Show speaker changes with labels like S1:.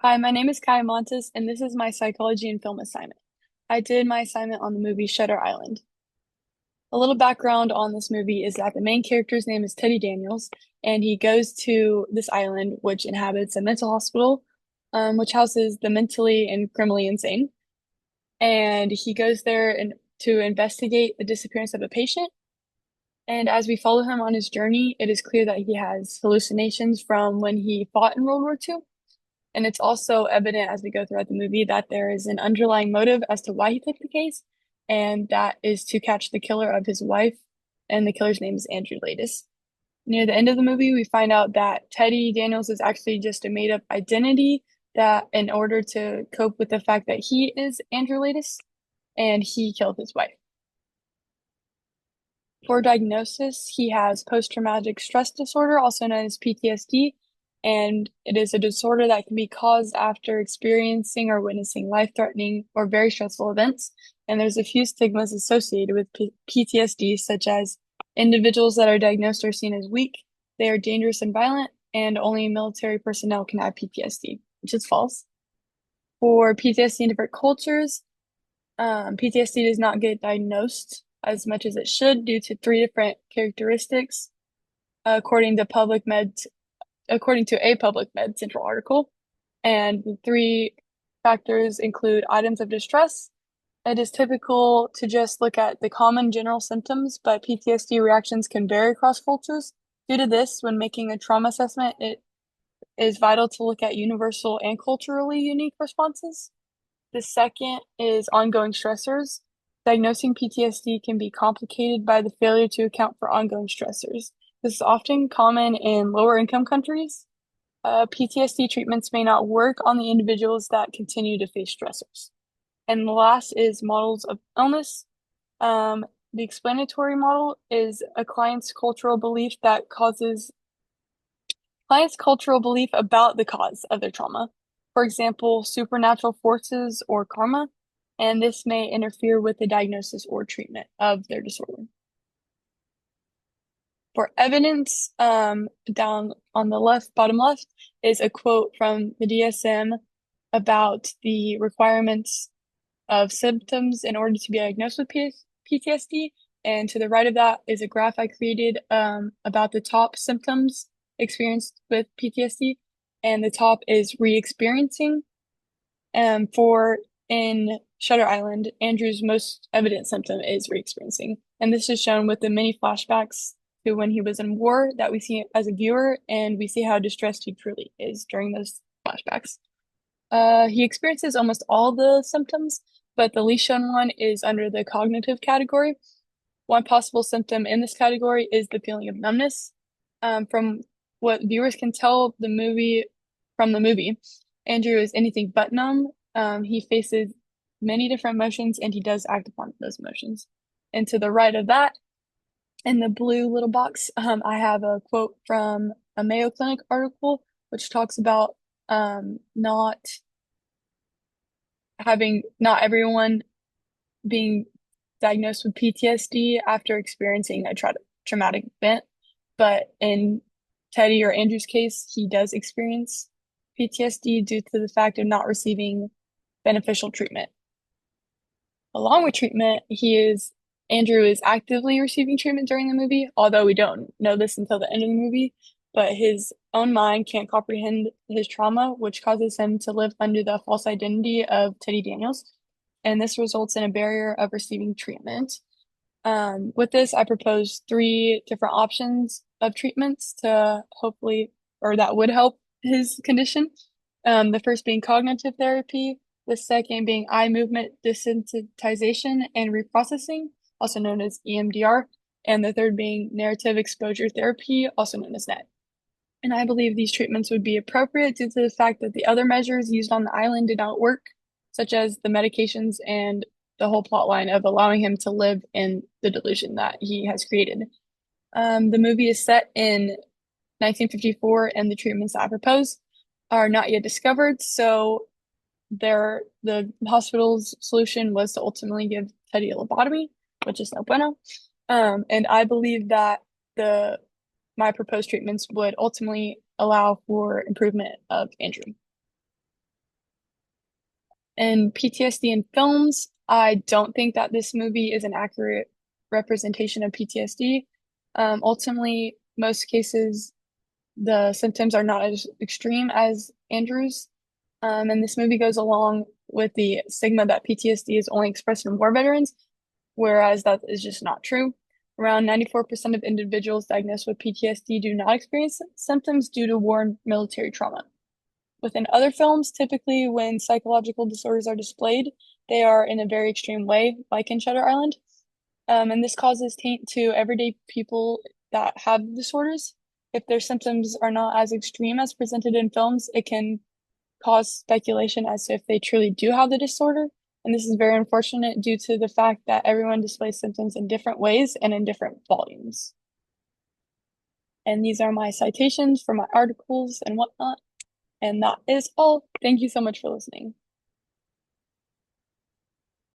S1: Hi, my name is Kaya Montes, and this is my psychology and film assignment. I did my assignment on the movie Shutter Island. A little background on this movie is that the main character's name is Teddy Daniels, and he goes to this island which inhabits a mental hospital, which houses the mentally and criminally insane. And he goes there to investigate the disappearance of a patient. And as we follow him on his journey, it is clear that he has hallucinations from when he fought in World War II. And it's also evident as we go throughout the movie that there is an underlying motive as to why he took the case, and that is to catch the killer of his wife, and the killer's name is Andrew Latis. Near the end of the movie, we find out that Teddy Daniels is actually just a made-up identity that in order to cope with the fact that he is Andrew Latis and he killed his wife. For diagnosis, he has post-traumatic stress disorder, also known as PTSD, and it is a disorder that can be caused after experiencing or witnessing life-threatening or very stressful events. And there's a few stigmas associated with PTSD, such as individuals that are diagnosed are seen as weak, they are dangerous and violent, and only military personnel can have PTSD, which is false. For PTSD in different cultures, PTSD does not get diagnosed as much as it should due to three different characteristics, according to a PublicMed Central article. And the three factors include items of distress. It is typical to just look at the common general symptoms, but PTSD reactions can vary across cultures. Due to this, when making a trauma assessment, it is vital to look at universal and culturally unique responses. The second is ongoing stressors. Diagnosing PTSD can be complicated by the failure to account for ongoing stressors. This is often common in lower income countries. PTSD treatments may not work on the individuals that continue to face stressors. And the last is models of illness. The explanatory model is a client's cultural belief about the cause of their trauma. For example, supernatural forces or karma, and this may interfere with the diagnosis or treatment of their disorder. For evidence, down on the left, bottom left, is a quote from the DSM about the requirements of symptoms in order to be diagnosed with PTSD. And to the right of that is a graph I created about the top symptoms experienced with PTSD. And the top is re-experiencing. For in Shutter Island, Andrew's most evident symptom is re-experiencing. And this is shown with the many flashbacks to when he was in war that we see as a viewer, and we see how distressed he truly is during those flashbacks. He experiences almost all the symptoms, but the least shown one is under the cognitive category. One possible symptom in this category is the feeling of numbness. From what viewers can tell from the movie, Andrew is anything but numb. He faces many different emotions and he does act upon those emotions. And to the right of that, in the blue little box, I have a quote from a Mayo Clinic article, which talks about not everyone being diagnosed with PTSD after experiencing a traumatic event, but in Teddy or Andrew's case, he does experience PTSD due to the fact of not receiving beneficial treatment. Along with treatment, Andrew is actively receiving treatment during the movie, although we don't know this until the end of the movie, but his own mind can't comprehend his trauma, which causes him to live under the false identity of Teddy Daniels. And this results in a barrier of receiving treatment. With this, I propose three different options of treatments to that would help his condition. The first being cognitive therapy, the second being eye movement desensitization and reprocessing, also known as EMDR, and the third being narrative exposure therapy, also known as NET. And I believe these treatments would be appropriate due to the fact that the other measures used on the island did not work, such as the medications and the whole plot line of allowing him to live in the delusion that he has created. The movie is set in 1954, and the treatments that I propose are not yet discovered. So the hospital's solution was to ultimately give Teddy a lobotomy, which is no bueno. And I believe that my proposed treatments would ultimately allow for improvement of Andrew. And PTSD in films, I don't think that this movie is an accurate representation of PTSD. Ultimately, most cases, the symptoms are not as extreme as Andrew's. And this movie goes along with the stigma that PTSD is only expressed in war veterans, whereas that is just not true. Around 94% of individuals diagnosed with PTSD do not experience symptoms due to war and military trauma. Within other films, typically when psychological disorders are displayed, they are in a very extreme way, like in Shutter Island. And this causes taint to everyday people that have disorders. If their symptoms are not as extreme as presented in films, it can cause speculation as to if they truly do have the disorder. And this is very unfortunate due to the fact that everyone displays symptoms in different ways and in different volumes. And these are my citations for my articles and whatnot. And that is all. Thank you so much for listening.